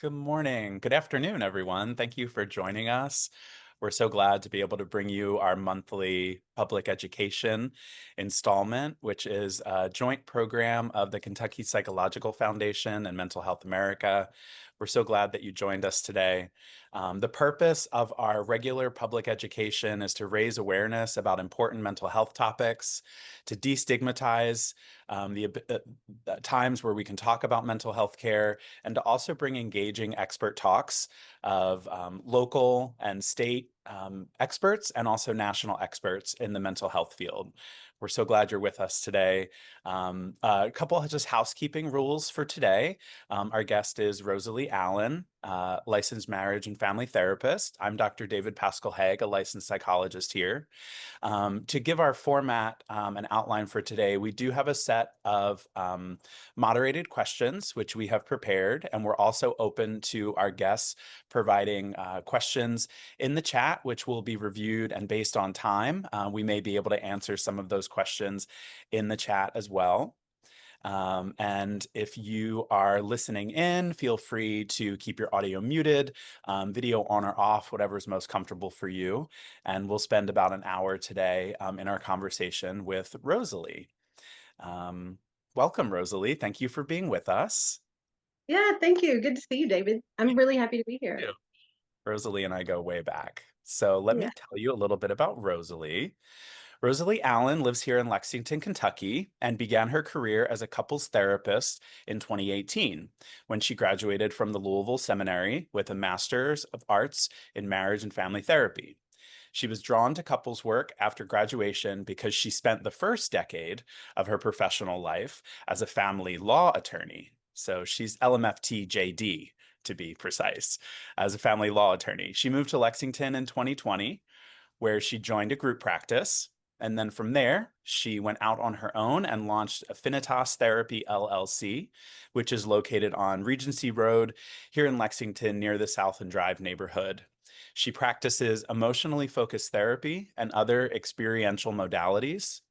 Good morning. Good afternoon, everyone. Thank you for joining us. We're so glad to be able to bring you our monthly public education installment, which is a joint program of the Kentucky Psychological Foundation and Mental Health America. We're so glad that you joined us today. The purpose of our regular public education is to raise awareness about important mental health topics, to destigmatize times where we can talk about mental health care, and to also bring engaging expert talks of local and state experts and also national experts in the mental health field. We're so glad you're with us today. A couple of just housekeeping rules for today. Our guest is Rosalie Allen, licensed marriage and family therapist. I'm Dr. David Pascal Haig, a licensed psychologist here. To give our format an outline for today, we do have a set of moderated questions, which we have prepared, and we're also open to our guests providing questions in the chat, which will be reviewed, and based on time, we may be able to answer some of those questions in the chat as well. And if you are listening in, feel free to keep your audio muted, video on or off, whatever is most comfortable for you. And we'll spend about an hour today in our conversation with Rosalie. Welcome, Rosalie. Thank you for being with us. Yeah, thank you. Good to see you, David. I'm really happy to be here. You. Rosalie and I go way back. So let Yeah. me tell you a little bit about Rosalie. Rosalie Allen lives here in Lexington, Kentucky, and began her career as a couples therapist in 2018 when she graduated from the Louisville Seminary with a Master's of Arts in Marriage and Family Therapy. She was drawn to couples work after graduation because she spent the first decade of her professional life as a family law attorney. So she's LMFT JD, to be precise, as a family law attorney. She moved to Lexington in 2020, where she joined a group practice. And then from there, she went out on her own and launched Affinitas Therapy LLC, which is located on Regency Road here in Lexington near the South and Drive neighborhood. She practices emotionally focused therapy and other experiential modalities.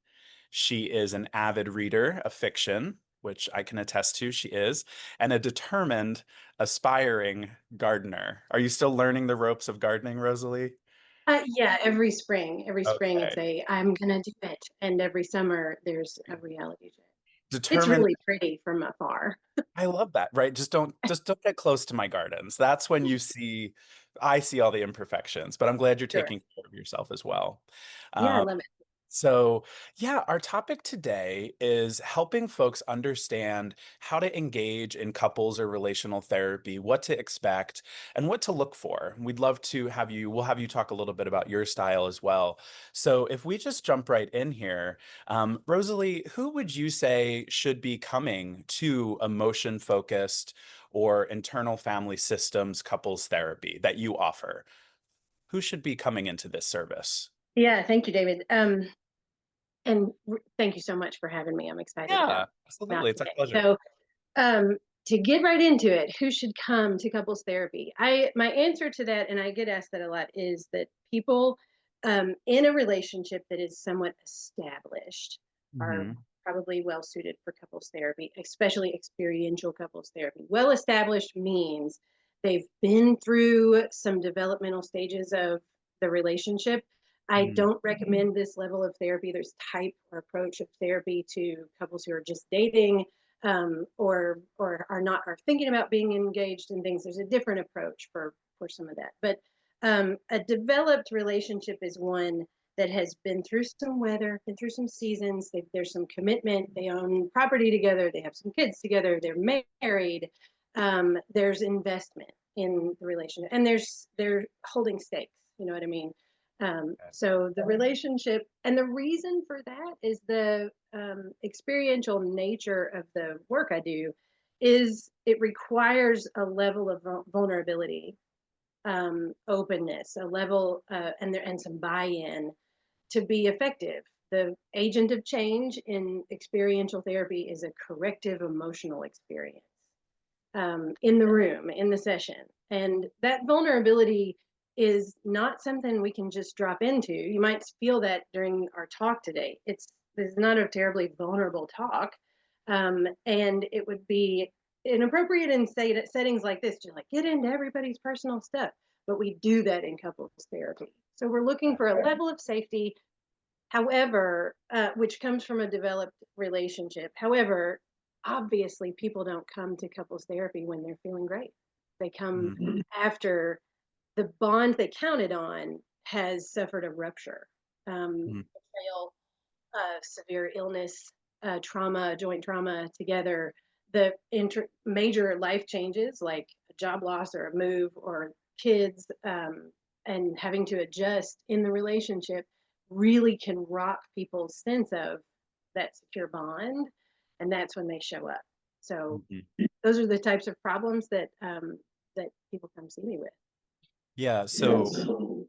She is an avid reader of fiction, which I can attest to she is, and a determined, aspiring gardener. Are you still learning the ropes of gardening, Rosalie? Yeah, every spring Okay. it's I'm gonna do it. And every summer there's a reality check. It's Determined. really pretty from afar. I love that, right? Just don't get close to my gardens. That's when I see all the imperfections, but I'm glad you're Sure. taking care of yourself as well. Yeah, I Um, love it. So, yeah, our topic today is helping folks understand how to engage in couples or relational therapy, what to expect, and what to look for. We'll have you talk a little bit about your style as well. So, if we just jump right in here, Rosalie, who would you say should be coming to emotion focused or internal family systems couples therapy that you offer? Who should be coming into this service? Yeah, thank you, David. Thank you so much for having me. I'm excited Yeah, about absolutely. It's a today. pleasure. Um, to get right into it, who should come to couples therapy? My answer to that, and I get asked that a lot, is that people in a relationship that is somewhat established are Hmm. probably well suited for couples therapy, especially experiential couples therapy. Well established means they've been through some developmental stages of the relationship. I don't recommend this level of therapy. There's type or approach of therapy to couples who are just dating, or are thinking about being engaged in things. There's a different approach for some of that. But a developed relationship is one that has been through some weather, been through some seasons. There's some commitment. They own property together. They have some kids together. They're married. There's investment in the relationship, and they're holding stakes. You know what I mean? So the relationship, and the reason for that is the experiential nature of the work I do is it requires a level of vulnerability, openness, a level, and some buy-in to be effective. The agent of change in experiential therapy is a corrective emotional experience in the room, in the session. And that vulnerability is not something we can just drop into. You might feel that during our talk today. It's not a terribly vulnerable talk. And it would be inappropriate in settings like this to like get into everybody's personal stuff, but we do that in couples therapy. So we're looking for a level of safety. However, which comes from a developed relationship. However, obviously, people don't come to couples therapy when they're feeling great. They come Mhm. after the bond they counted on has suffered a rupture, Mhm. betrayal, severe illness, trauma, joint trauma together, the major life changes like a job loss or a move or kids, and having to adjust in the relationship really can rock people's sense of that secure bond. And that's when they show up. So Mhm. those are the types of problems that people come see me with. Yeah, so Yes. oh,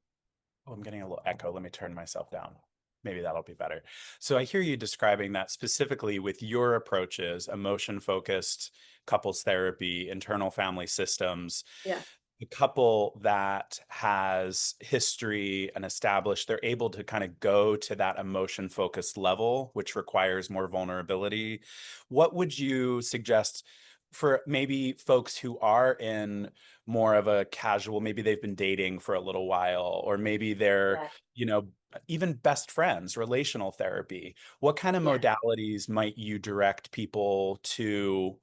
I'm getting a little echo. Let me turn myself down. Maybe that'll be better. So I hear you describing that specifically with your approaches, emotion focused couples therapy, internal family systems. Yeah, A couple that has history and established, they're able to kind of go to that emotion focused level, which requires more vulnerability. What would you suggest for maybe folks who are in more of a casual, maybe they've been dating for a little while, or maybe they're, yeah, you know, even best friends, relational therapy? What kind of yeah. modalities might you direct people to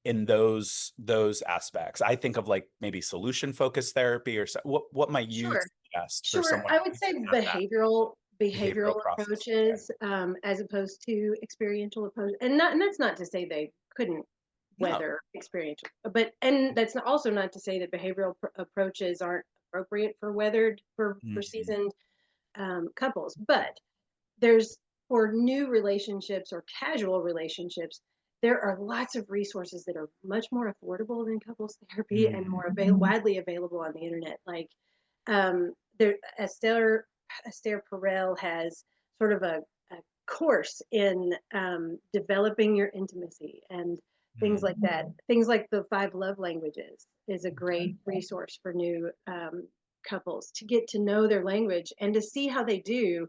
in those aspects? I think of like maybe solution focused therapy or so, what might you Sure. suggest for Sure. someone I would say who's at that behavioral behavioral process? Okay. approaches, as opposed to experiential approach. And that's not to say they couldn't No. weather experiential, but and that's also not to say that behavioral approaches aren't appropriate for weathered for Mhm. seasoned couples. But there's for new relationships or casual relationships, there are lots of resources that are much more affordable than couples therapy and Mm. more widely available on the internet. Like there, Esther Perel has sort of a course in developing your intimacy and things Mm. like that. Things like the 5 love languages is a Okay. great resource for new couples to get to know their language and to see how they do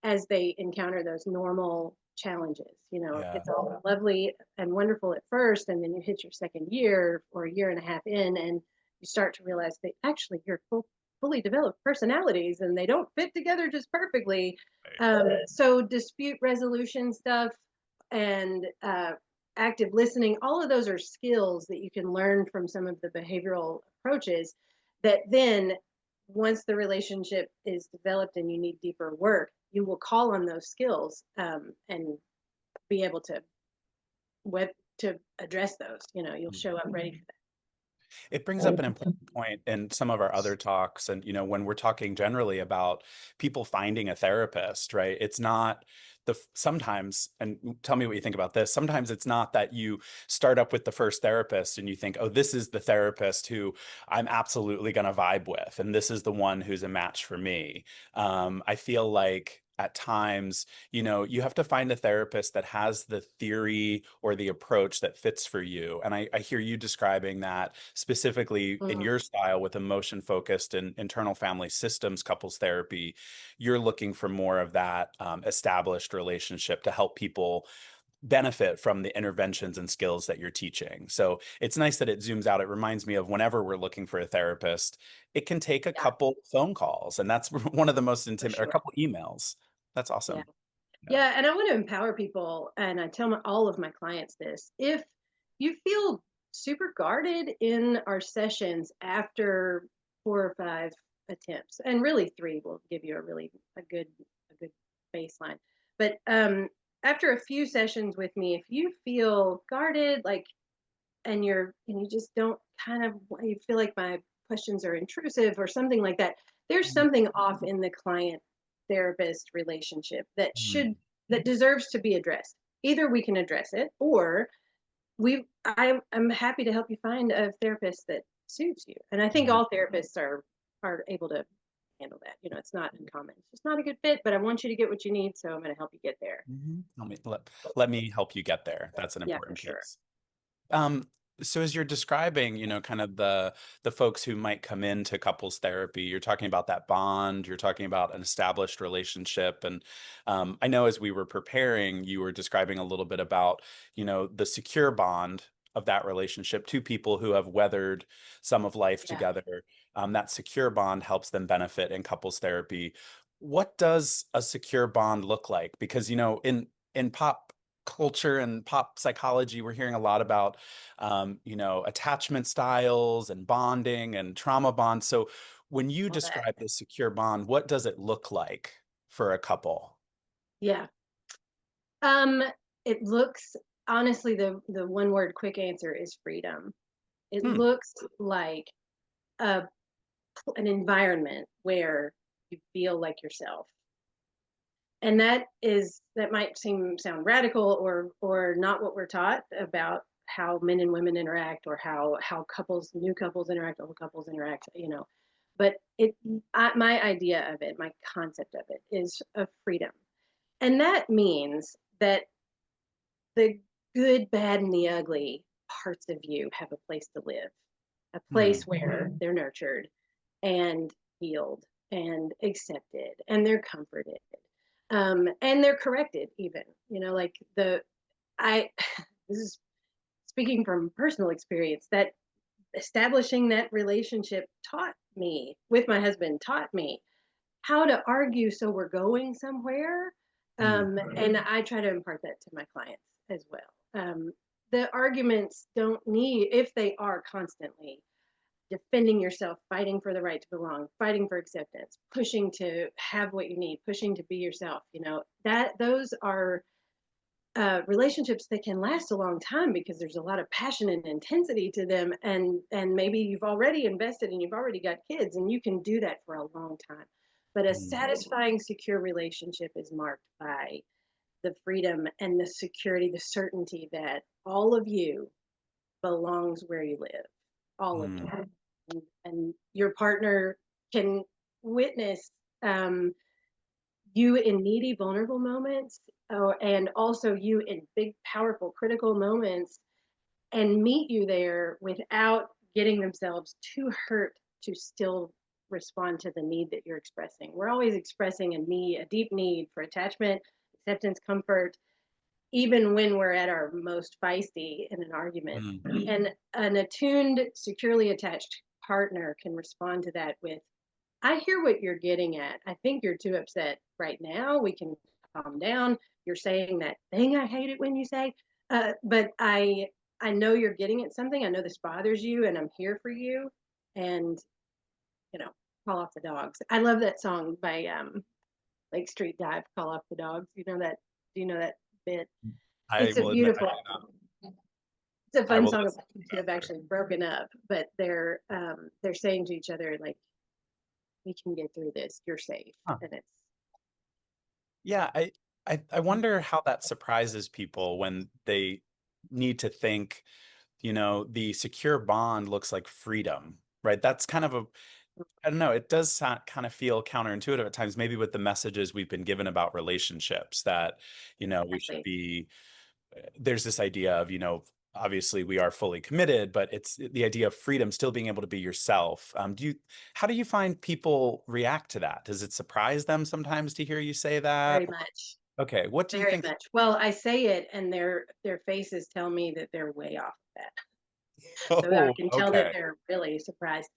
as they encounter those normal challenges. You know, Yeah. it's all lovely and wonderful at first, and then you hit your second year or a year and a half in, and you start to realize that actually you're fully developed personalities and they don't fit together just perfectly. Right. So dispute resolution stuff and active listening, all of those are skills that you can learn from some of the behavioral approaches that then once the relationship is developed and you need deeper work, you will call on those skills and be able to web to address those. You know, you'll show up ready for It brings up an that. important point in some of our other talks. And, when we're talking generally about people finding a therapist, right? It's not sometimes, and tell me what you think about this. Sometimes it's not that you start up with the first therapist and you think, oh, this is the therapist who I'm absolutely going to vibe with. And this is the one who's a match for me. I feel like at times, you have to find a therapist that has the theory or the approach that fits for you. And I hear you describing that specifically in Mhm. your style with emotion focused and internal family systems couples therapy. You're looking for more of that established relationship to help people benefit from the interventions and skills that you're teaching. So it's nice that it zooms out. It reminds me of whenever we're looking for a therapist, it can take a Yeah, couple phone calls, and that's one of the most for intimate, or a sure. couple emails. That's Yeah. awesome. Yeah. Yeah, and I want to empower people, and I tell all of my clients this. If you feel super guarded in our sessions after 4 or 5 attempts, and really three will give you a good baseline. But after a few sessions with me, if you feel guarded, like, and you just don't kind of you feel like my questions are intrusive or something like that, there's something off in the client therapist relationship Mhm. that deserves to be addressed. Either we can address it, or I'm happy to help you find a therapist that suits you. And I think Mhm. all therapists are able to handle that. You know, it's not uncommon. It's just not a good fit, but I want you to get what you need, so I'm going to help you get there. Mhm. Let me help you get there. That's an Yeah, for important sure. piece. Um, so as you're describing, kind of the folks who might come into couples therapy, you're talking about that bond, you're talking about an established relationship, and I know as we were preparing, you were describing a little bit about, the secure bond. of that relationship, two people who have weathered some of life Yeah, together. That secure bond helps them benefit in couples therapy. What does a secure bond look like? Because, in pop culture and pop psychology, we're hearing a lot about, attachment styles and bonding and trauma bonds. So when you all that. describe the secure bond, what does it look like for a couple? Yeah. Um, it looks honestly the one word quick answer is freedom. It Hmm. looks like a an environment where you feel like yourself. And that might sound radical or not what we're taught about how men and women interact or how new couples interact, old couples interact, but my idea of it, my concept of it is of freedom. And that means that the good, bad, and the ugly parts of you have a place to live, a place Hmm. where they're nurtured and healed and accepted and they're comforted, and they're corrected even, like I this is speaking from personal experience, that establishing that relationship taught me with my husband taught me how to argue so we're going somewhere. Hmm. And I try to impart that to my clients as well. The arguments don't need, if they are constantly defending yourself, fighting for the right to belong, fighting for acceptance, pushing to have what you need, pushing to be yourself, that those are relationships that can last a long time because there's a lot of passion and intensity to them, and maybe you've already invested and you've already got kids and you can do that for a long time. But a Hmm. satisfying secure relationship is marked by the freedom and the security, the certainty that all of you belongs where you live, all of you, Hmm. and your partner can witness, you in needy, vulnerable moments, and also you in big, powerful, critical moments, and meet you there without getting themselves too hurt to still respond to the need that you're expressing. We're always expressing a deep need for attachment, acceptance, comfort, even when we're at our most feisty in an argument. Hmm. And an attuned, securely attached partner can respond to that with, I hear what you're getting at. I think you're too upset right now. We can calm down. You're saying that thing I hate it when you say, but I know you're getting at something. I know this bothers you, and I'm here for you. And you know, call off the dogs. I love that song by Lake Street Dive. Call off the dogs. You know that? Do you know that bit? I It's a will admit I beautiful. do not. It's a I fun will song listen about people to who have that later. actually broken up, but they're saying to each other like, "We can get through this. You're safe," Huh. and it's Yeah, I wonder how that surprises people when they need to think, the secure bond looks like freedom, right? That's kind of I don't know, it does kind of feel counterintuitive at times, maybe with the messages we've been given about relationships that, we should exactly. be, there's this idea of, obviously we are fully committed, but it's the idea of freedom, still being able to be yourself. How do you find people react to that? Does it surprise them sometimes to hear you say that? Very much. Okay, what do you Very think? much. Well, I say it and their faces tell me that they're way off of that. So I Oh, can tell that okay. they're really surprised.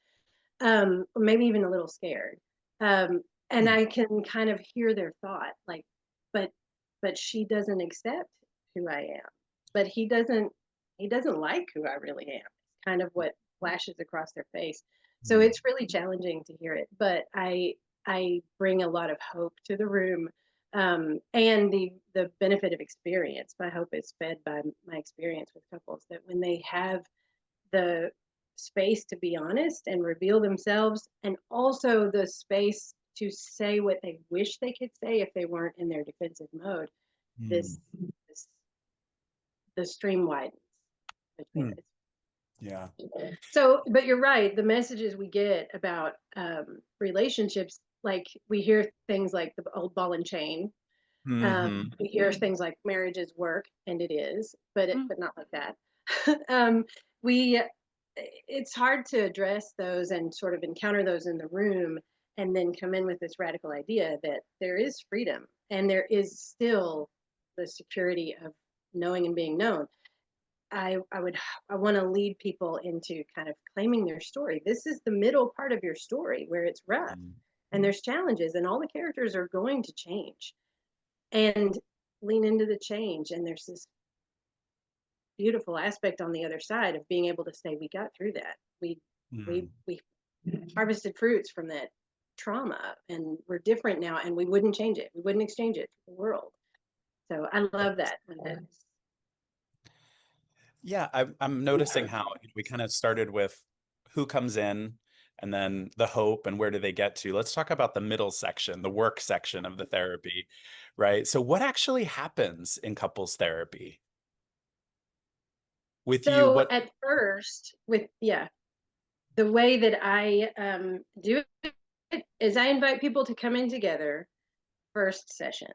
Or maybe even a little scared. And Hmm. I can kind of hear their thought, like, but she doesn't accept who I am. But he doesn't like who I really am. It's kind of what flashes across their face. So Hmm. it's really challenging to hear it. But I bring a lot of hope to the room, and the benefit of experience. My hope is fed by my experience with couples that when they have the space to be honest and reveal themselves, and also the space to say what they wish they could say if they weren't in their defensive mode, Hmm. this, this the stream widens between Hmm. us. Yeah. So, but you're right. The messages we get about relationships, like we hear things like the old ball and chain. Hmm. We hear things like marriage is work, and it is, but not like that. We it's hard to address those and sort of encounter those in the room and then come in with this radical idea that there is freedom and there is still the security of knowing and being known. I want to lead people into kind of claiming their story. This is the middle part of your story where it's rough Mm. and there's challenges and all the characters are going to change, and lean into the change. And there's this beautiful aspect on the other side of being able to say, we got through that. We harvested fruits from that trauma, and we're different now, and we wouldn't change it. We wouldn't exchange it for the world. So I love that when that is. Yeah, I'm noticing how we kind of started with who comes in and then the hope and where do they get to. Let's talk about the middle section, the work section of the therapy, right? So what actually happens in couples therapy with you? So What? at first, with yeah, the way that I do it is I invite people to come in together first session.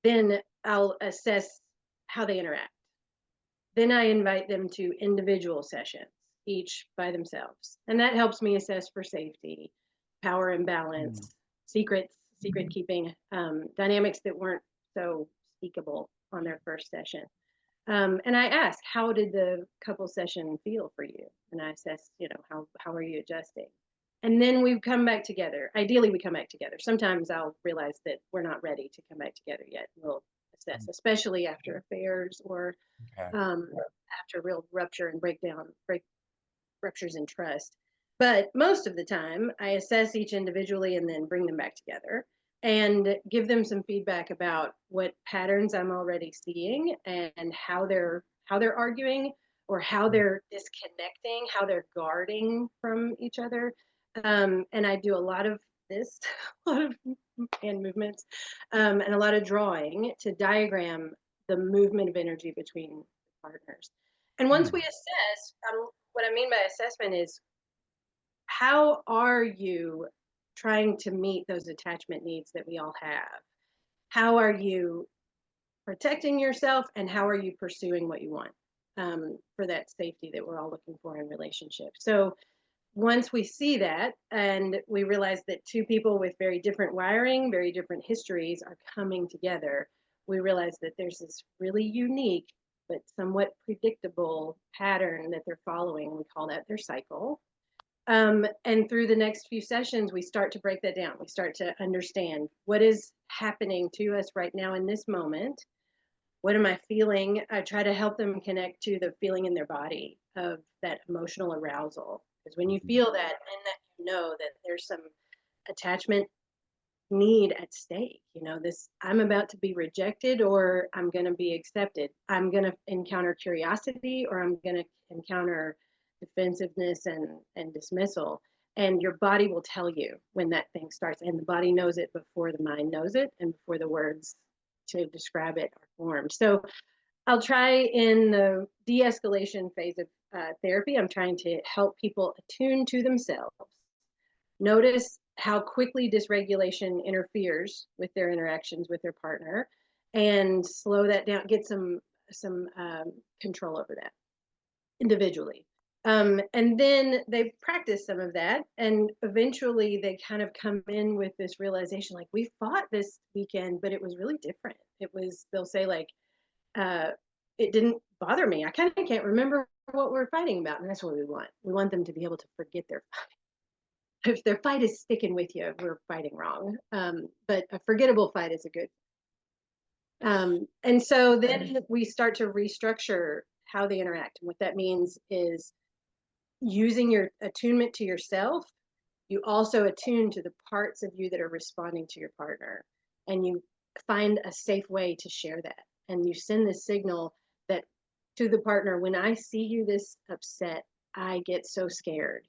Then I'll assess how they interact. Then I invite them to individual sessions, each by themselves. And that helps me assess for safety, power Mm. imbalance, secret keeping, dynamics that weren't so speakable on their first session. And I ask, how did the couple session feel for you? And I assess, how are you adjusting? And then we come back together. Ideally, we come back together. Sometimes I'll realize that we're not ready to come back together yet. We'll assess, especially after affairs or Okay. after real rupture and ruptures in trust. But most of the time, I assess each individually and then bring them back together and give them some feedback about what patterns I'm already seeing and how they're arguing or how they're disconnecting, how they're guarding from each other. And I do a lot of this, a lot of hand movements, and a lot of drawing to diagram the movement of energy between partners. And once we Hmm. assess, what I mean by assessment is, how are you trying to meet those attachment needs that we all have? How are you protecting yourself, and how are you pursuing what you want, for that safety that we're all looking for in relationships? So once we see that and we realize that two people with very different wiring, very different histories are coming together, we realize that there's this really unique but somewhat predictable pattern that they're following. We call that their cycle. And through the next few sessions, we start to break that down. We start to understand what is happening to us right now in this moment. What am I feeling? I try to help them connect to the feeling in their body of that emotional arousal. Because when you Mhm. feel that, and that you know that there's some attachment need at stake, this, I'm about to be rejected or I'm going to be accepted. I'm going to encounter curiosity or I'm going to encounter defensiveness and dismissal. And your body will tell you when that thing starts. And the body knows it before the mind knows it and before the words to describe it are formed. So I'll try in the de escalation phase of therapy, I'm trying to help people attune to themselves. Notice how quickly dysregulation interferes with their interactions with their partner, and slow that down, get some control over that individually. And then they practice some of that, and eventually they kind of come in with this realization, like, we fought this weekend, but it was really different. They'll say, like, uh, it didn't bother me. I kind of can't remember what we're fighting about. And that's what we want. We want them to be able to forget their if their fight is sticking with you, we're fighting wrong. But a forgettable fight is a good. And so then we start to restructure how they interact. And what that means is using your attunement to yourself. You also attune to the parts of you that are responding to your partner, and you find a safe way to share that. And you send this signal that to the partner, when I see you this upset, I get so scared,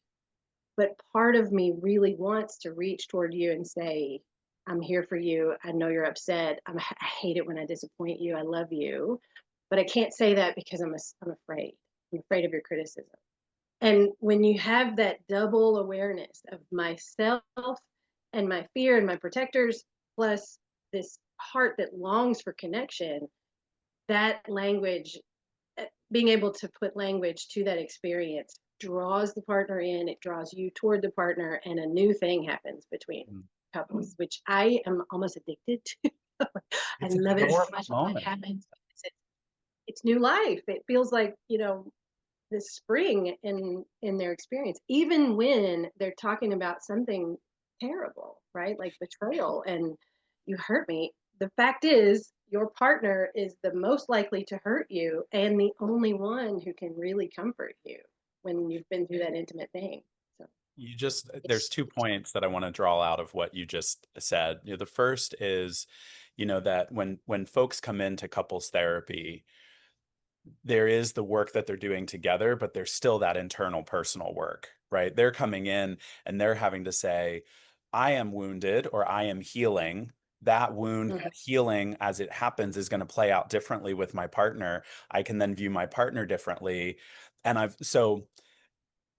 but part of me really wants to reach toward you and say, I'm here for you. I know you're upset. I hate it when I disappoint you. I love you. But I can't say that because I'm afraid. I'm afraid of your criticism. And when you have that double awareness of myself and my fear and my protectors, plus this heart that longs for connection, that language, being able to put language to that experience draws the partner in, it draws you toward the partner, and a new thing happens between Mm. couples, which I am almost addicted to. I It's a love it so powerful much when that moment. happens. it's new life. It feels like, this spring in their experience, even when they're talking about something terrible, right? Like betrayal and you hurt me. The fact is, your partner is the most likely to hurt you and the only one who can really comfort you when you've been through that intimate thing. So There's it's 2 points that I want to draw out of what you just said. The first is, that when folks come into couples therapy, there is the work that they're doing together, but there's still that internal personal work, right? They're coming in and they're having to say, I am wounded or I am healing. That wound, Mhm. that healing as it happens is going to play out differently with my partner. I can then view my partner differently.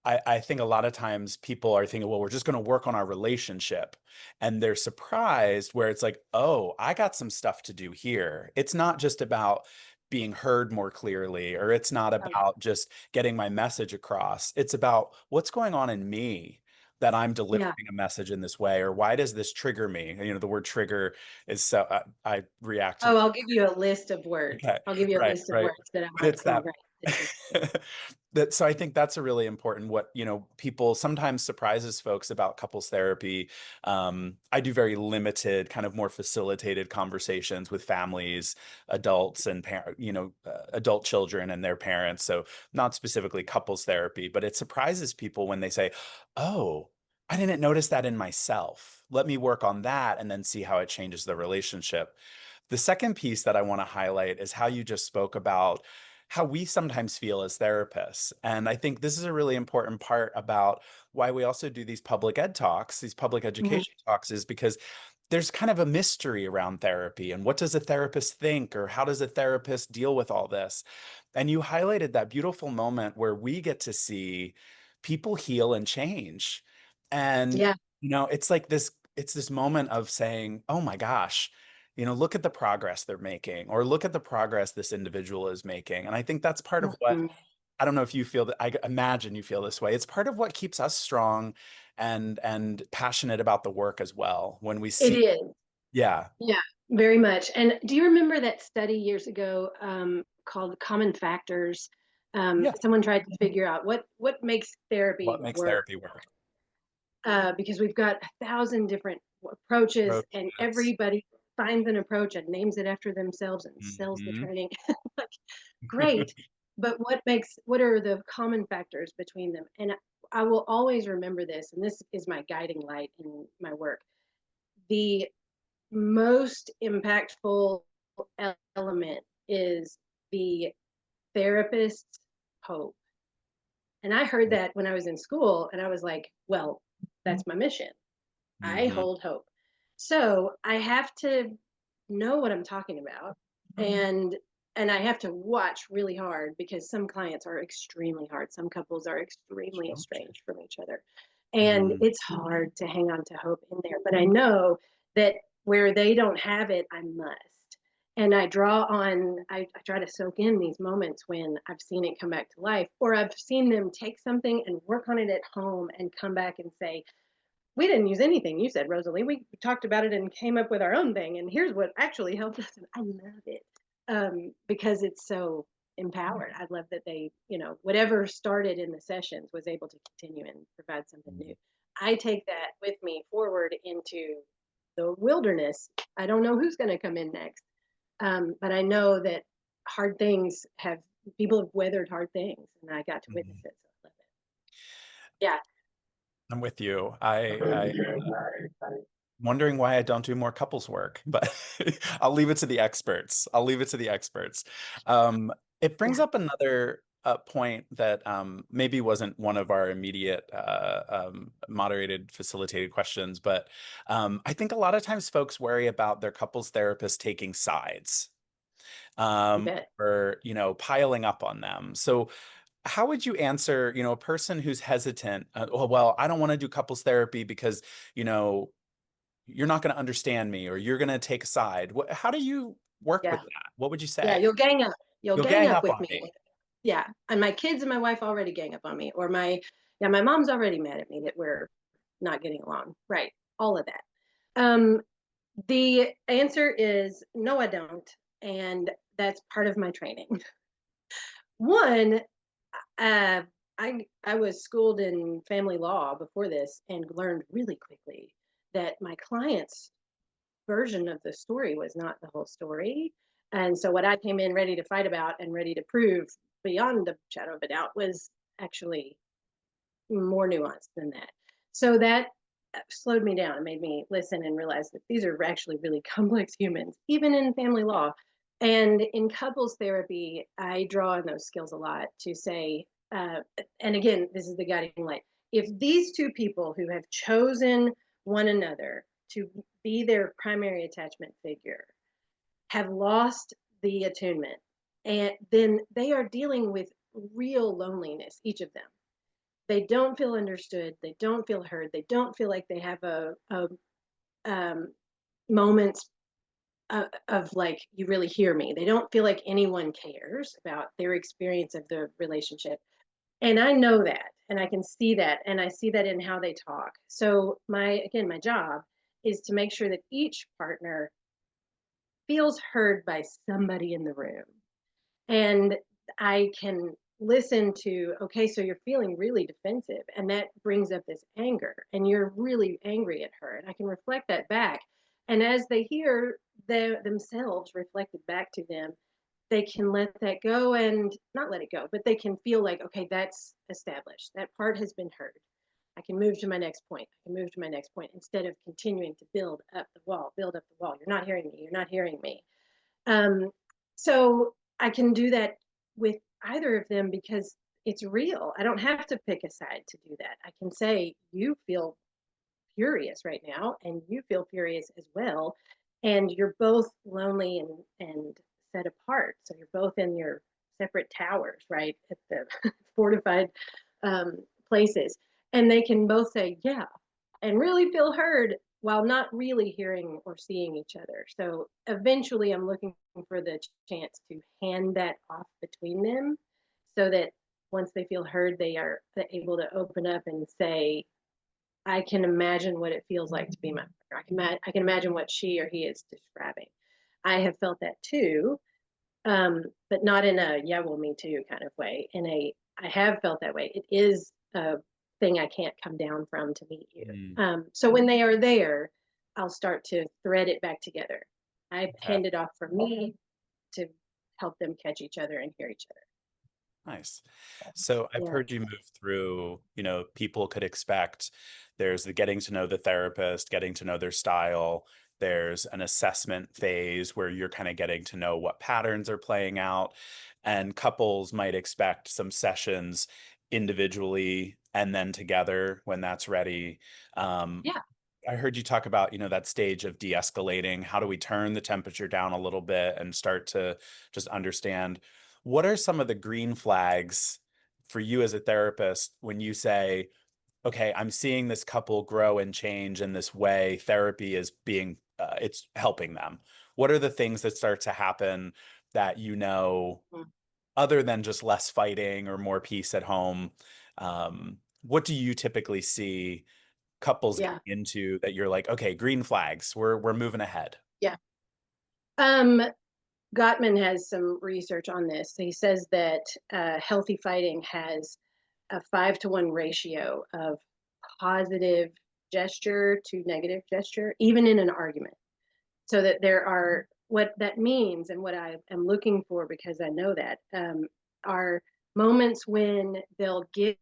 I think a lot of times people are thinking, well, we're just going to work on our relationship. And they're surprised where it's like, oh, I got some stuff to do here. It's not just about being heard more clearly, or it's not Oh, yeah. about just getting my message across. It's about what's going on in me that I'm Yeah. delivering a message in this way, or why does this trigger me? The word trigger is so I react to Oh, I'll give you a list of words. Okay, I'll give you a right, list of right. words that I'm But like, it's oh, that right. This is so I think that's a really important what, people sometimes surprises folks about couples therapy. I do very limited, kind of more facilitated conversations with families, adults and adult children and their parents. So not specifically couples therapy, but it surprises people when they say, "Oh, I didn't notice that in myself. Let me work on that and then see how it changes the relationship." The second piece that I want to highlight is how you just spoke about how we sometimes feel as therapists. And I think this is a really important part about why we also do these public ed talks, these public Mhm. education talks, is because there's kind of a mystery around therapy and what does a therapist think or how does a therapist deal with all this? And you highlighted that beautiful moment where we get to see people heal and change. And Yeah. it's this moment of saying, "Oh my gosh, look at the progress they're making or look at the progress this individual is making." And I think that's part of what Mhm. I don't know if you feel that I imagine you feel this way. It's part of what keeps us strong and passionate about the work as well. When we It see, is. yeah, Yeah, very much. And do you remember that study years ago called Common Factors? yeah, Someone tried to figure out what makes what therapy makes work therapy work? because we've got 1,000 different approaches, and Approaches. everybody finds an approach and names it after themselves and sells the Hmm. training. Like, great, but what are the common factors between them? And I will always remember this, and this is my guiding light in my work. The most impactful element is the therapist's hope. And I heard that when I was in school, and I was like, well, that's my mission. I Hmm. hold hope. So I have to know what I'm talking about, and I have to watch really hard because some clients are extremely hard. Some couples are extremely Sure. estranged from each other. And Mm, it's hard to hang on to hope in there. But I know that where they don't have it, I must. And I try to soak in these moments when I've seen it come back to life, or I've seen them take something and work on it at home and come back and say, we didn't use anything you said, Rosalie. We talked about it and came up with our own thing. And here's what actually helped us. And I love it because it's so empowered. I love that they, whatever started in the sessions was able to continue and provide something new. mm, I take that with me forward into the wilderness. I don't know who's going to come in next, but I know that hard things have people have weathered hard things, and I got to witness mhm. it. So I love it. Yeah. I'm with you. I wondering why I don't do more couples work, but I'll leave it to the experts. I'll leave it to the experts. It brings Yeah. up another point that maybe wasn't one of our immediate moderated, facilitated questions, but I think a lot of times folks worry about their couples therapist taking sides You bet. or piling up on them. So how would you answer, a person who's hesitant? Oh, well, I don't want to do couples therapy because, you know, you're not going to understand me or you're going to take a side. How do you work with Yeah. that? What would you Yeah, say? you'll gang up. You'll You'll gang gang up up with on me. me. Yeah, and my kids and my wife already gang up on me, or my mom's already mad at me that we're not getting along. Right, all of that. Um, the answer is no, I don't, and that's part of my training. One, uh, I was schooled in family law before this and learned really quickly that my client's version of the story was not the whole story. And so what I came in ready to fight about and ready to prove beyond a shadow of a doubt was actually more nuanced than that. So that slowed me down and made me listen and realize that these are actually really complex humans, even in family law. And in couples therapy, I draw on those skills a lot to say, uh, and again, this is the guiding light. If these two people who have chosen one another to be their primary attachment figure have lost the attunement, and then they are dealing with real loneliness, each of them. They don't feel understood, they don't feel heard, they don't feel like they have a um, moments of like, you really hear me. They don't feel like anyone cares about their experience of the relationship. And I know that, and I can see that, and I see that in how they talk. So my job is to make sure that each partner feels heard by somebody in the room. And I can listen to, okay, so you're feeling really defensive, and that brings up this anger, and you're really angry at her. And I can reflect that back. And as they hear themselves reflected back to them, they can let that go and not let it go, but they can feel like, okay, that's established. That part has been heard. I can move to my next point. I can move to my next point instead of continuing to build up the wall, build up the wall. You're not hearing me. You're not hearing me. Um, so I can do that with either of them because it's real. I don't have to pick a side to do that. I can say, you feel furious right now, and you feel furious as well. And you're both lonely and set apart. So you're both in your separate towers, right? At the fortified um, places. And they can both say, yeah, and really feel heard while not really hearing or seeing each other. So eventually, I'm looking for the chance to hand that off between them so that once they feel heard, they are able to open up and say, I can imagine what it feels like to be my partner. I can imagine what she or he is describing. I have felt that too, but not in a yeah, well, me too kind of way. I have felt that way. It is a thing I can't come down from to meet you. Mm, So when they are there, I'll start to thread it back together. I okay. hand it off from me to help them catch each other and hear each other. Nice. So I've Yeah. heard you move through, people could expect there's the getting to know the therapist, getting to know their style. There's an assessment phase where you're kind of getting to know what patterns are playing out. And couples might expect some sessions individually and then together when that's ready. Um, Yeah. I heard you talk about, that stage of de-escalating. How do we turn the temperature down a little bit and start to just understand what are some of the green flags for you as a therapist when you say, okay, I'm seeing this couple grow and change in this way. Therapy is it's helping them. What are the things that start to happen that Mm. other than just less fighting or more peace at home? What do you typically see couples get Yeah. into that you're like, okay, green flags, we're moving ahead. Yeah. Um, Gottman has some research on this. He says that healthy fighting has a 5-to-1 ratio of positive gesture to negative gesture, even in an argument. So that there are, what that means and what I am looking for, because I know that, are moments when they'll give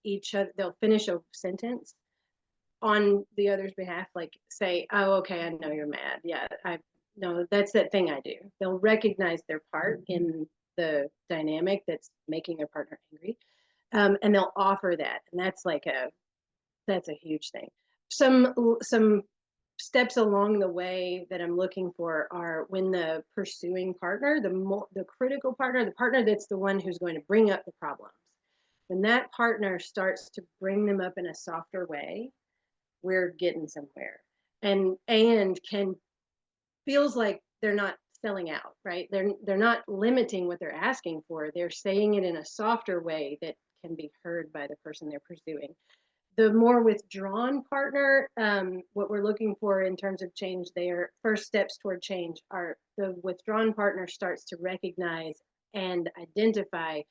each other, they'll finish a sentence on the other's behalf, like say, oh, okay, I know you're mad. Yeah, I no, that's that thing I do. They'll recognize their part in the dynamic that's making their partner angry, and they'll offer that, and that's a huge thing. Some steps along the way that I'm looking for are when the pursuing partner, the critical partner, the partner that's the one who's going to bring up the problems, when that partner starts to bring them up in a softer way, we're getting somewhere. And can feels like they're not selling out, right? They're not limiting what they're asking for. They're saying it in a softer way that can be heard by the person they're pursuing. The more withdrawn partner, what we're looking for in terms of change, their first steps toward change are the withdrawn partner starts to recognize and identify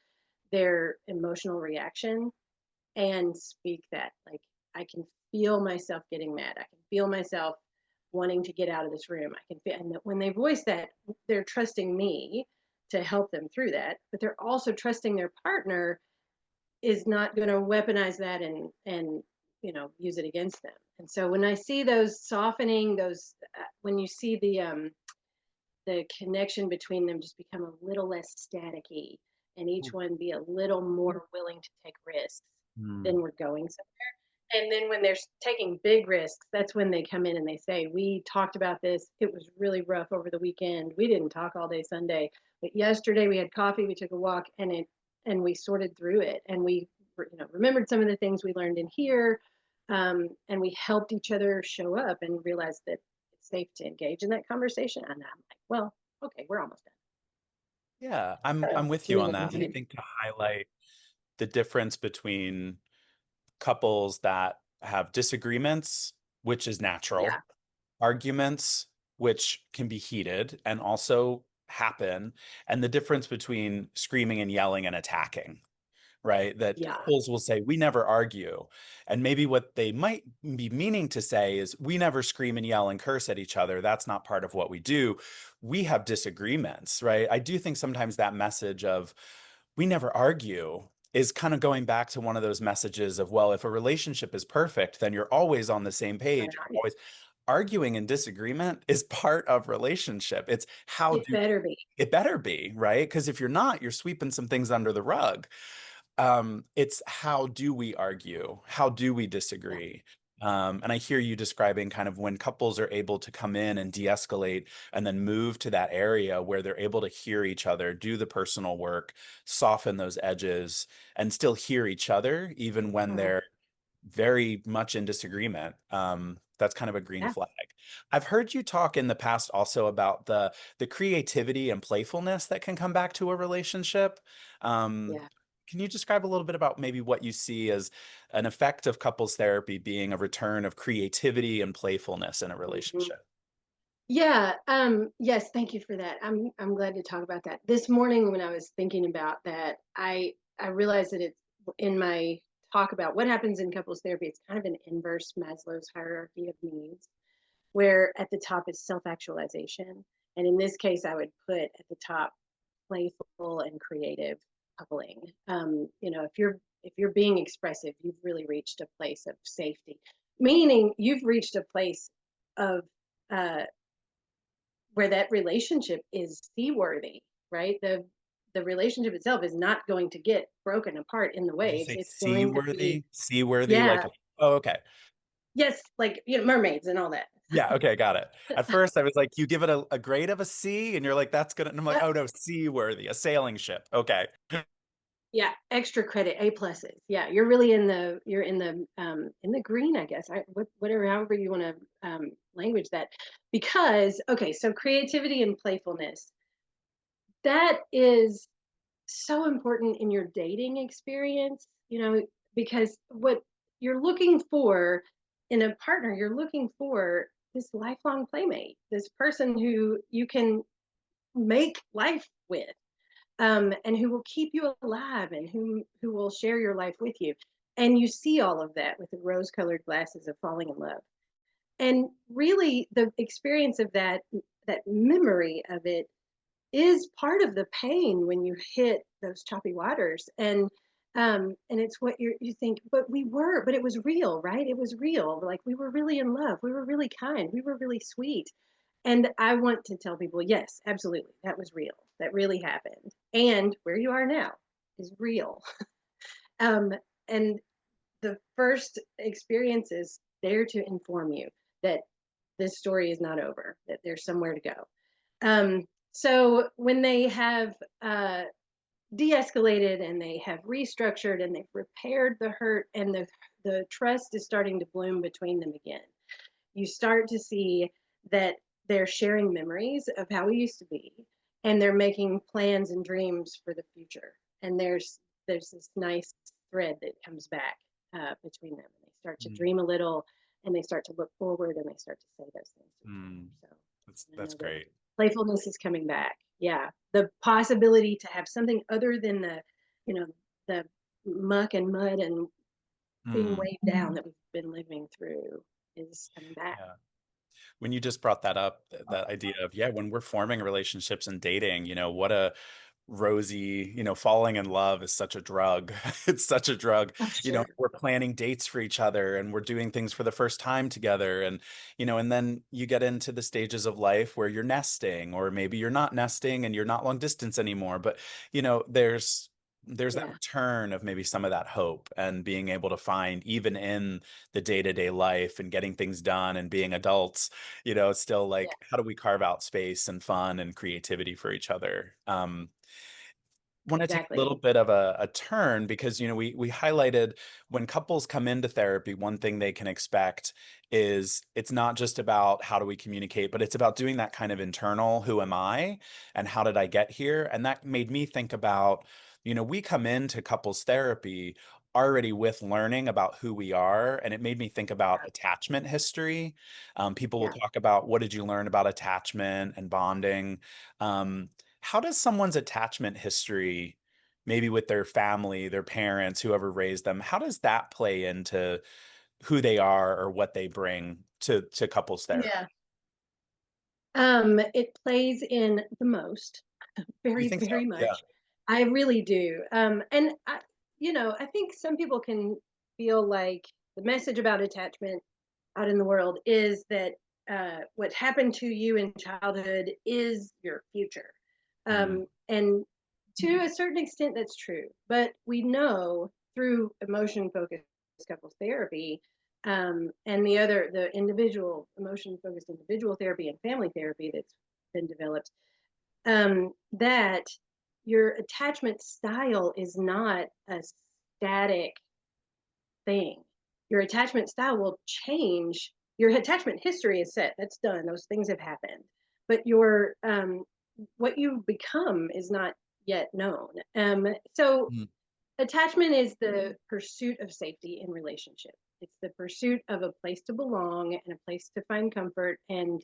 their emotional reaction and speak that. Like, I can feel myself getting mad. I can feel myself wanting to get out of this room. I can feel, and that when they voice that, they're trusting me to help them through that, but they're also trusting their partner is not going to weaponize that and use it against them. And so when I see those softening, those when you see the connection between them just become a little less staticky and each one be a little more willing to take risks, Mm. then we're going somewhere. And then when they're taking big risks, that's when they come in and they say, "We talked about this. It was really rough over the weekend. We didn't talk all day Sunday, but yesterday we had coffee, we took a walk, and we sorted through it, and we remembered some of the things we learned in here, and we helped each other show up and realize that it's safe to engage in that conversation." And I'm like, "Well, okay, we're almost done. Yeah, I'm with you We on will that. I continue." think to highlight the difference between couples that have disagreements, which is Yeah, natural, arguments, which can be heated and also happen, and the difference between screaming and yelling and attacking, right? That yeah, couples will say, we never argue. And maybe what they might be meaning to say is, we never scream and yell and curse at each other. That's not part of what we do. We have disagreements, right? I do think sometimes that message of, we never argue is kind of going back to one of those messages of, well, if a relationship is perfect, then you're always on the same page. You're right. always arguing and disagreement is part of relationship. It's how It do better be. it better be, right? Because if you're not, you're sweeping some things under the rug. It's how do we argue? How do we Yeah. disagree? And I hear you describing kind of when couples are able to come in and de-escalate and then move to that area where they're able to hear each other, do the personal work, soften those edges, and still hear each other, even when Mhm. they're very much in disagreement. That's kind of a green Yeah. flag. I've heard you talk in the past also about the creativity and playfulness that can come back to a relationship. Um, Yeah. can you describe a little bit about maybe what you see as an effect of couples therapy being a return of creativity and playfulness in a Mhm. relationship? Yeah, yes, thank you for that. I'm glad to talk about that. This morning when I was thinking about that, I realized that it's in my talk about what happens in couples therapy, it's kind of an inverse Maslow's hierarchy of needs, where at the top is self-actualization. And in this case, I would put at the top playful and creative coupling. If you're being expressive, you've really reached a place of safety, meaning you've reached a place of uh, where that relationship is seaworthy, right? The relationship itself is not going to get broken apart in the Did you waves. say It's going to be, seaworthy? Seaworthy, like, yeah, oh, okay. yes, like mermaids and all that. Yeah, okay, got it. At first, I was like, you give it a grade of a C, and you're like, that's good. And I'm like, Yep. oh no, seaworthy, a sailing ship. Okay. Yeah, extra credit, A pluses. Yeah, you're in the green, I guess. Whatever, however you want to language that, because okay, so creativity and playfulness, that is so important in your dating experience, because what you're looking for in a partner, you're looking for this lifelong playmate, this person who you can make life with, and who will keep you alive and who will share your life with you. And you see all of that with the rose-colored glasses of falling in love. And really, the experience of that memory of it is part of the pain when you hit those choppy waters. And it's what you think, but it was real, right? It was real. Like, we were really in love, we were really kind, we were really sweet. And I want to tell people, yes, absolutely, that was real, that really happened, and where you are now is real. um and the first experience is there to inform you that this story is not over, that there's somewhere to go. So when they have de-escalated and they have restructured and they've repaired the hurt, and the trust is starting to bloom between them again, you start to see that they're sharing memories of how we used to be, and they're making plans and dreams for the future. And there's this nice thread that comes back between them, and they start to Mm, dream a little, and they start to look forward, and they start to say those things to each mm, other. So I that's know that great. playfulness is coming back. Yeah, the possibility to have something other than the the muck and mud and being Hmm. weighed down that we've been living through is coming back. Yeah. When you just brought that up, that idea of, yeah, when we're forming relationships and dating, what a rosy, falling in love is such a drug. It's such a drug. Oh, sure. We're planning dates for each other and we're doing things for the first time together. And then you get into the stages of life where you're nesting, or maybe you're not nesting and you're not long distance anymore. But, there's that Yeah. return of maybe some of that hope and being able to find, even in the day-to-day life and getting things done and being adults, it's still Yeah. like, how do we carve out space and fun and creativity for each other? Want to take a Exactly. little bit of a turn because we highlighted, when couples come into therapy, one thing they can expect is it's not just about how do we communicate, but it's about doing that kind of internal who am I and how did I get here. And that made me think about, we come into couples therapy already with learning about who we are, and it made me think about Yeah. attachment history. People will Yeah. talk about, what did you learn about attachment and bonding. um, how does someone's attachment history, maybe with their family, their parents, whoever raised them, how does that play into who they are or what they bring to couples therapy? Yeah. It plays in the most, You very, think so? very Yeah. much. I really do. And I think some people can feel like the message about attachment out in the world is that what happened to you in childhood is your future. Mm, And to a certain extent, that's true. But we know through emotion focused couples therapy, and the individual emotion focused individual therapy and family therapy that's been developed, that your attachment style is not a static thing. Your attachment style will change. Your attachment history is set. That's done. Those things have happened. But your what you become is not yet known. So mm, attachment is the pursuit of safety in relationship. It's the pursuit of a place to belong and a place to find comfort and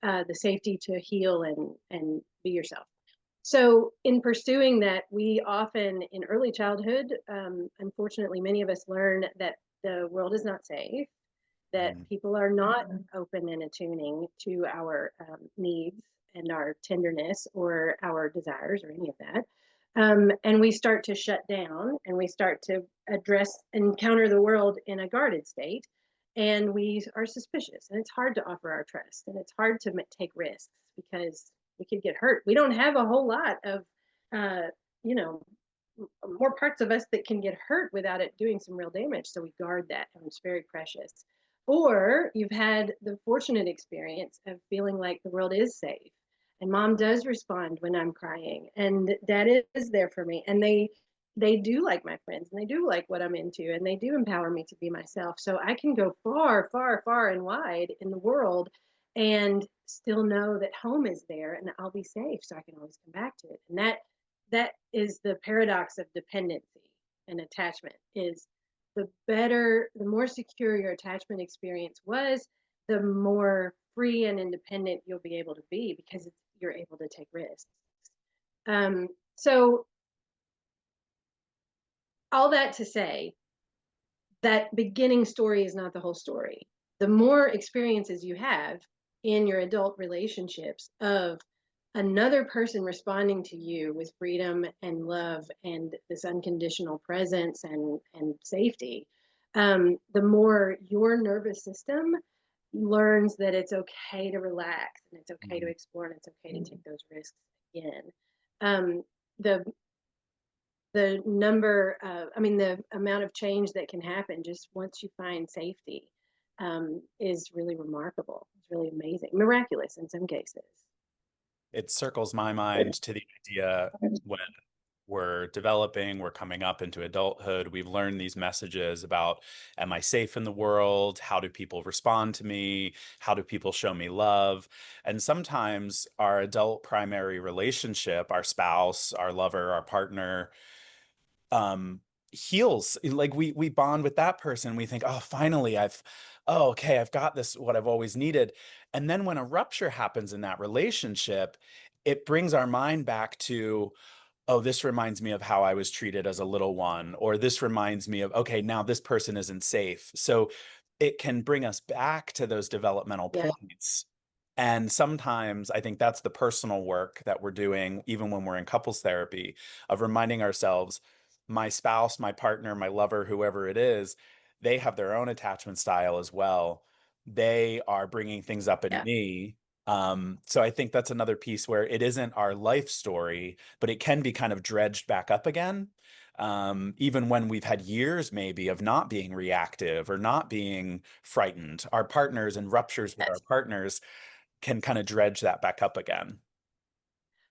the safety to heal and be yourself. So, in pursuing that, we often in early childhood, unfortunately, many of us learn that the world is not safe, that mm. people are not open and attuning to our needs and our tenderness or our desires or any of that. And we start to shut down and we start to address and counter the world in a guarded state. And we are suspicious, and it's hard to offer our trust, and it's hard to take risks because we could get hurt. We don't have a whole lot of, uh, you know, more parts of us that can get hurt without it doing some real damage. So we guard that, and it's very precious. Or you've had the fortunate experience of feeling like the world is safe, and mom does respond when I'm crying, and dad is there for me, and they do like my friends, and they do like what I'm into, and they do empower me to be myself. So I can go far, far, far and wide in the world and still know that home is there and I'll be safe, so I can always come back to it. And that is the paradox of dependency and attachment is the more secure your attachment experience was, the more free and independent you'll be able to be because you're able to take risks. So all that to say, that beginning story is not the whole story. The more experiences you have in your adult relationships of another person responding to you with freedom and love and this unconditional presence and safety, the more your nervous system learns that it's okay to relax and it's okay to Mm. explore and it's okay to take those risks again. Um, the the amount of change that can happen just once you find safety is really remarkable. It's really amazing, miraculous in some cases. It circles my mind to the idea, when we're coming up into adulthood, we've learned these messages about, am I safe in the world? How do people respond to me? How do people show me love? And sometimes our adult primary relationship, our spouse, our lover, our partner, um heals. Like, we bond with that person, we think, oh, finally, oh, okay, I've got this, what I've always needed. And then when a rupture happens in that relationship, it brings our mind back to, oh, this reminds me of how I was treated as a little one, or this reminds me of, okay, now this person isn't safe. So it can bring us back to those developmental Yeah, points. And sometimes I think that's the personal work that we're doing, even when we're in couples therapy, of reminding ourselves, my spouse, my partner, my lover, whoever it is, they have their own attachment style as well. They are bringing things up in yeah, me. So I think that's another piece where it isn't our life story, but it can be kind of dredged back up again. Even when we've had years maybe of not being reactive or not being frightened, our partners and ruptures with our yes. partners can kind of dredge that back up again.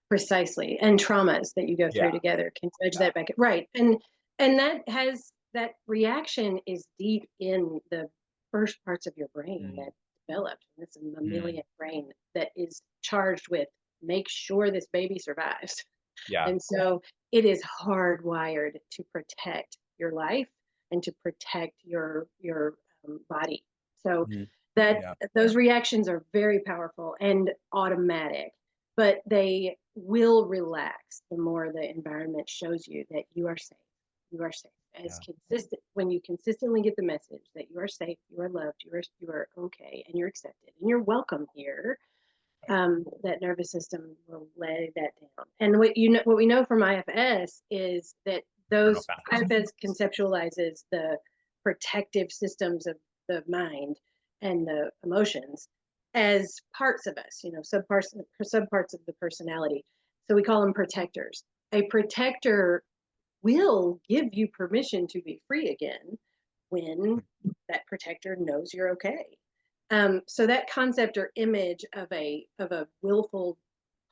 Precisely. And traumas that you go Yeah. through together can judge Yeah. that back. Right. And that reaction is deep in the first parts of your brain Mm, that developed. It's a mm, mammalian brain that is charged with make sure this baby survives. yeah. And so it is hardwired to protect your life and to protect your body. So Mm, that yeah. those reactions are very powerful and automatic, but they will relax the more the environment shows you that you are safe. You are safe. As Yeah. consistent when you consistently get the message that you are safe, you are loved, you are okay, and you're accepted, and you're welcome here, that nervous system will lay that down. And what we know from IFS is that those Profound. IFS conceptualizes the protective systems of the mind and the emotions as parts of us, subparts of the personality. So we call them protectors. A protector will give you permission to be free again when that protector knows you're okay. So that concept or image of a willful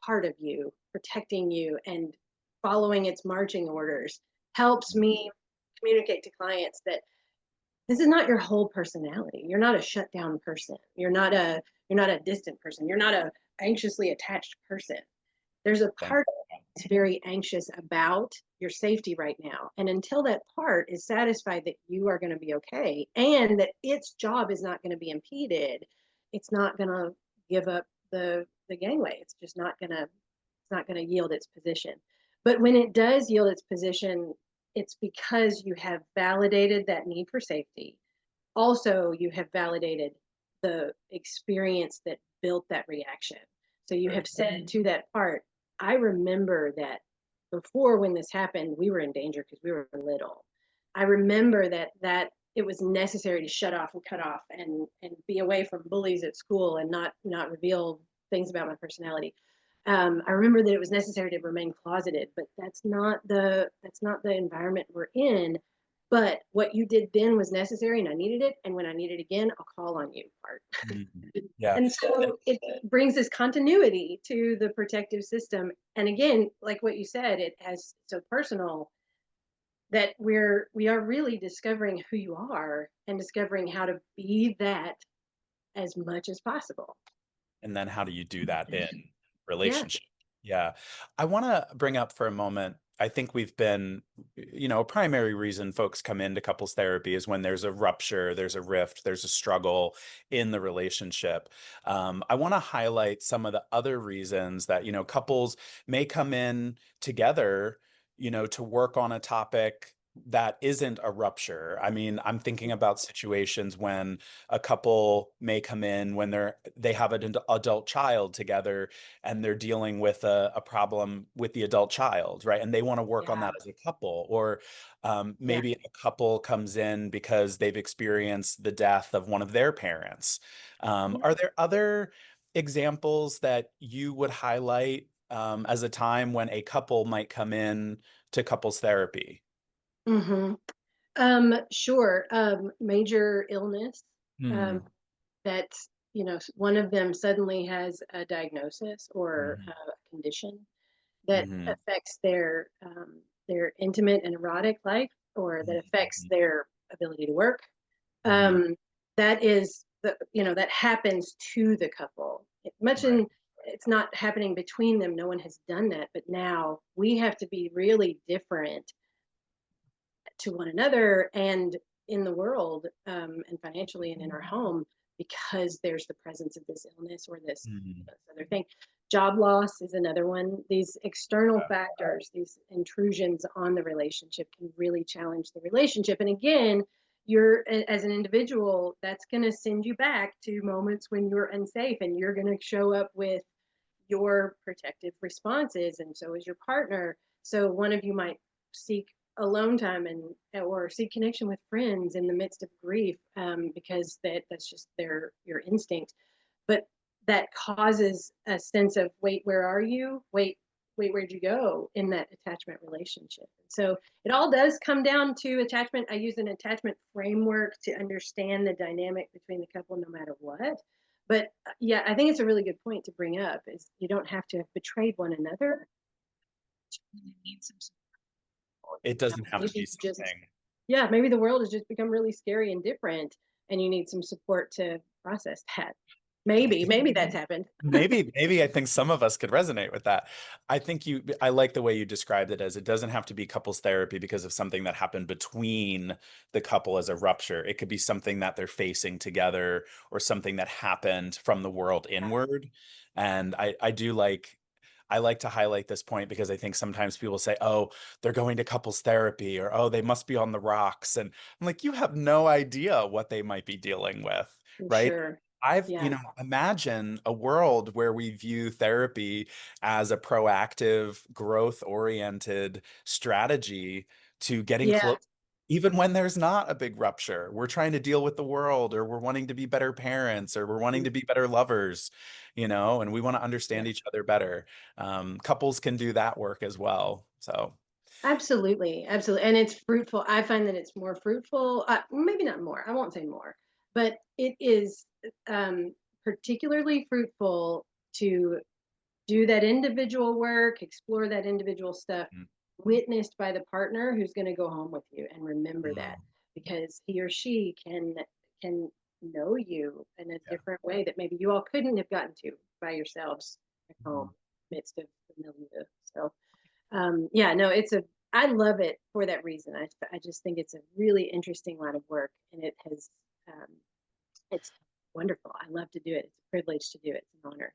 part of you protecting you and following its marching orders helps me communicate to clients that this is not your whole personality. You're not a shut down person. You're not a distant person. You're not a anxiously attached person. There's a Thank part that's very anxious about your safety right now. And until that part is satisfied that you are going to be okay and that its job is not going to be impeded, it's not going to give up the gangway. It's not going to yield its position. But when it does yield its position, it's because you have validated that need for safety. Also, you have validated the experience that built that reaction. So you very have said to that part, I remember that before when this happened, we were in danger because we were little. I remember that it was necessary to shut off and cut off and be away from bullies at school and not reveal things about my personality. I remember that it was necessary to remain closeted, but that's not the environment we're in. But what you did then was necessary, and I needed it. And when I need it again, I'll call on you. Part. mm, yeah. And so it brings this continuity to the protective system. And again, like what you said, it has so personal that we are really discovering who you are and discovering how to be that as much as possible. And then how do you do that in Yeah. relationship? Yeah. I want to bring up for a moment. I think we've been, a primary reason folks come into couples therapy is when there's a rupture, there's a rift, there's a struggle in the relationship. I want to highlight some of the other reasons that, couples may come in together, to work on a topic that isn't a rupture. I mean, I'm thinking about situations when a couple may come in when they have an adult child together and they're dealing with a problem with the adult child, right? And they want to work on Yeah. that as a couple. Or Yeah. maybe a couple comes in because they've experienced the death of one of their parents. Yeah. Are there other examples that you would highlight as a time when a couple might come in to couples therapy? Mm-hmm. Sure. Major illness. Um, Hmm. that one of them suddenly has a diagnosis or Hmm. a condition that Hmm. affects their intimate and erotic life, or that affects Hmm. their ability to work. Hmm. Um, that is that happens to the couple. Right. It's not happening between them. No one has done that, but now we have to be really different to one another and in the world, and financially and in our home, because there's the presence of this illness or this Hmm. other thing. Job loss is another one. These external factors, these intrusions on the relationship can really challenge the relationship. And again, you're as an individual, that's going to send you back to moments when you're unsafe, and you're going to show up with your protective responses, and so is your partner. So one of you might seek alone time and or seek connection with friends in the midst of grief, because that's just your instinct. But that causes a sense of, wait, where are you? Wait, where'd you go in that attachment relationship? So it all does come down to attachment. I use an attachment framework to understand the dynamic between the couple no matter what. But yeah, I think it's a really good point to bring up, is you don't have to have betrayed one another. You need some support. It doesn't have to be Maybe just, something. yeah, maybe the world has just become really scary and different, and you need some support to process that. Maybe that's happened. Maybe I think some of us could resonate with that. I like the way you described it, as it doesn't have to be couples therapy because of something that happened between the couple as a rupture. It could be something that they're facing together, or something that happened from the world inward. And I like to highlight this point because I think sometimes people say, "Oh, they're going to couples therapy," or "Oh, they must be on the rocks." And I'm like, you have no idea what they might be dealing with, For right? sure. You Yeah. know, imagine a world where we view therapy as a proactive, growth-oriented strategy to getting Yeah. close, even when there's not a big rupture. We're trying to deal with the world, or we're wanting to be better parents, or we're wanting to be better lovers, and we want to Yeah. understand each other better. Couples can do that work as well. So, Absolutely. Absolutely. And it's fruitful. I find that it's more fruitful. Maybe not more. I won't say more, but it is um, particularly fruitful to do that individual work, explore that individual stuff, mm, witnessed by the partner who's going to go home with you, and remember that, mm, because he or she can know you in a yeah, different way that maybe you all couldn't have gotten to by yourselves at home mm, midst of the milieu. So yeah, no, I love it for that reason. I just think it's a really interesting line of work, and um, it's wonderful. I love to do it. It's a privilege to do it. It's an honor.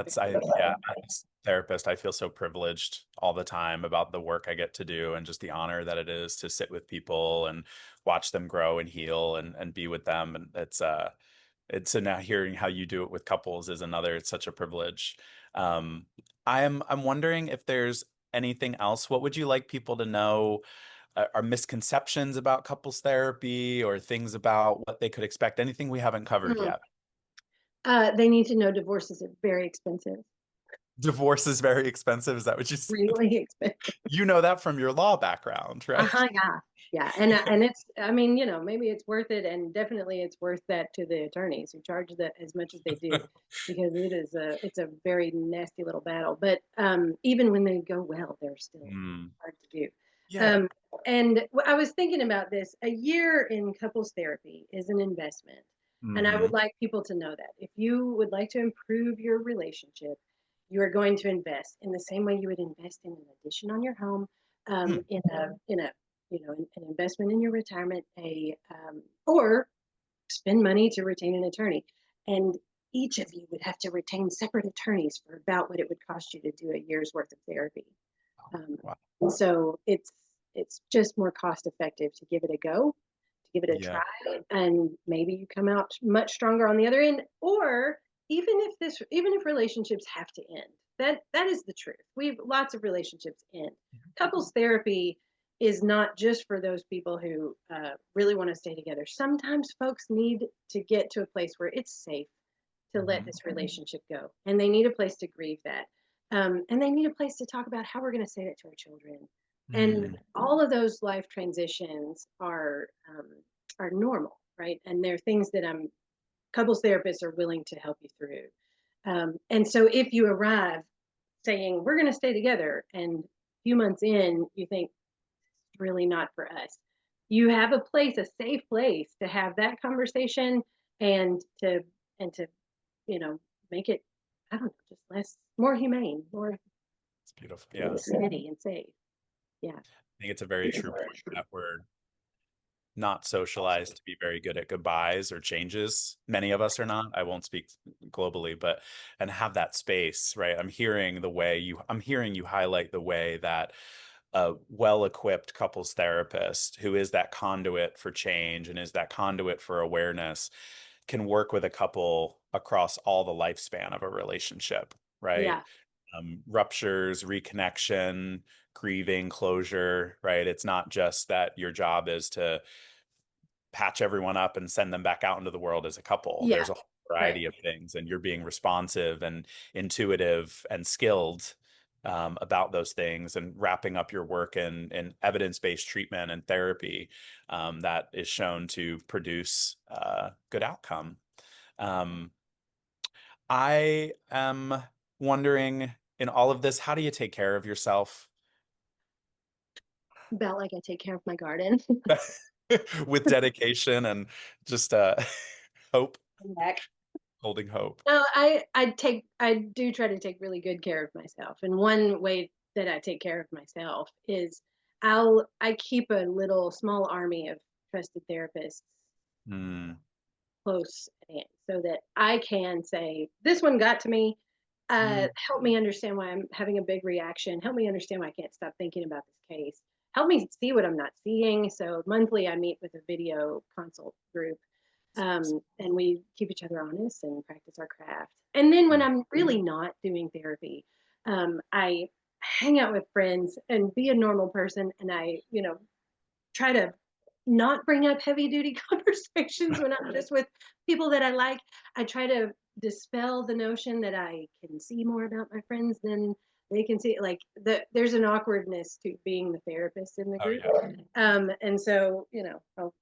So yeah, as a therapist, I feel so privileged all the time about the work I get to do, and just the honor that it is to sit with people and watch them grow and heal, and be with them. And so now hearing how you do it with couples is another, it's such a privilege. Um, I'm wondering if there's anything else. What would you like people to know? Are misconceptions about couples therapy, or things about what they could expect? Anything we haven't covered mm. yet? They need to know divorce is very expensive, Divorce is very expensive. Is that what you said? really expensive. You know that from your law background, right? Yeah, yeah, and it's, I mean, maybe it's worth it, and definitely it's worth that to the attorneys who charge that as much as they do, because it's a very nasty little battle. But even when they go well, they're still Mm, hard to do. yeah. Um, and I was thinking about this. A year in couples therapy is an investment, and I Hmm. would like people to know that if you would like to improve your relationship, you are going to invest in the same way you would invest in an addition on your home, Hmm. in a an investment in your retirement, or spend money to retain an attorney. And each of you would have to retain separate attorneys for about what it would cost you to do a year's worth of therapy. Wow. So it's just more cost effective to give it a go, to give it a Yeah. try, and maybe you come out much stronger on the other end. Or even if relationships have to end, that is the truth. We've lots of relationships end. Couples therapy is not just for those people who really want to stay together. Sometimes folks need to get to a place where it's safe to let Mhm. this relationship go, and they need a place to grieve that, and they need a place to talk about how we're going to say that to our children. And Mm. all of those life transitions are normal, right? And they're things that couples therapists are willing to help you through. And so if you arrive saying we're going to stay together, and a few months in you think it's really not for us, you have a place, a safe place to have that conversation, and to you know make it, I don't know, just more humane, more It's beautiful. Yeah. steady and safe. Yeah. I think it's a very true point that not socialized to be very good at goodbyes or changes. Many of us are not. I won't speak globally, but and have that space, right? I'm hearing you highlight the way that a well-equipped couples therapist who is that conduit for change and is that conduit for awareness can work with a couple across all the lifespan of a relationship, right? Yeah, Ruptures, reconnection, grieving, closure, right? It's not just that your job is to patch everyone up and send them back out into the world as a couple. yeah, There's a whole right. variety of things, and you're being responsive and intuitive and skilled about those things and wrapping up your work in evidence-based treatment and therapy that is shown to produce good outcome. Um, I am wondering in all of this, how do you take care of yourself About like I take care of my garden. with dedication and just hope, Back. holding hope? No, I do try to take really good care of myself. And one way that I take care of myself is I keep a little small army of trusted therapists Mm, close at hand so that I can say, this one got to me. mm, Help me understand why I'm having a big reaction. Help me understand why I can't stop thinking about this case. Help me see what I'm not seeing. So monthly, I meet with a video consult group, and we keep each other honest and practice our craft. And then when mm. I'm really not doing therapy, I hang out with friends and be a normal person. And try to not bring up heavy duty conversations when I'm just with people that I like. I try to dispel the notion that I can see more about my friends than they can see. Like there's an awkwardness to being the therapist in the Oh group, yeah. and so I'll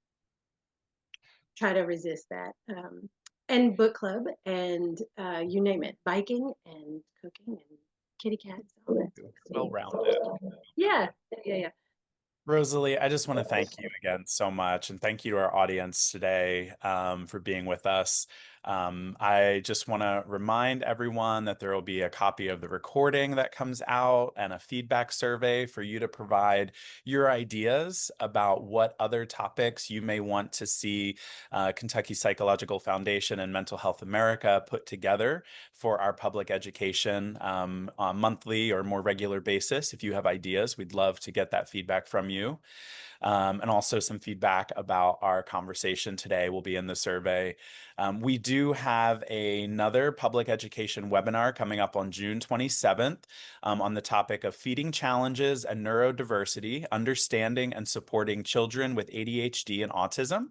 try to resist that. And book club and you name it, biking and cooking and kitty cats, all that Well-rounded. stuff. Yeah, yeah, yeah. Rosalie, I just want to thank you again so much, and thank you to our audience today for being with us. I just want to remind everyone that there will be a copy of the recording that comes out and a feedback survey for you to provide your ideas about what other topics you may want to see Kentucky Psychological Foundation and Mental Health America put together for our public education on a monthly or more regular basis. If you have ideas, we'd love to get that feedback from you. And also some feedback about our conversation today will be in the survey. We do have another public education webinar coming up on June 27th on the topic of feeding challenges and neurodiversity, understanding and supporting children with ADHD and autism.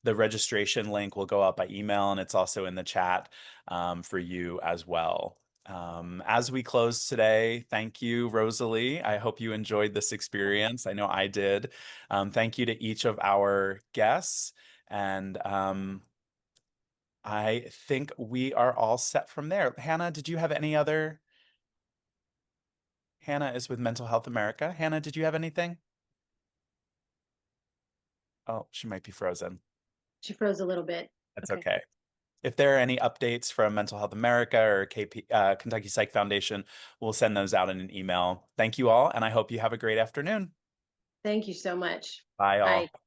The registration link will go out by email and it's also in the chat for you as well. As we close today, thank you, Rosalie. I hope you enjoyed this experience. I know I did. Thank you to each of our guests. And I think we are all set from there. Hannah, did you have any other? Hannah is with Mental Health America. Hannah, did you have anything? Oh, she might be frozen. She froze a little bit. That's Okay. okay. If there are any updates from Mental Health America or Kentucky Psych Foundation, we'll send those out in an email. Thank you all, and I hope you have a great afternoon. Thank you so much. Bye, Bye. all.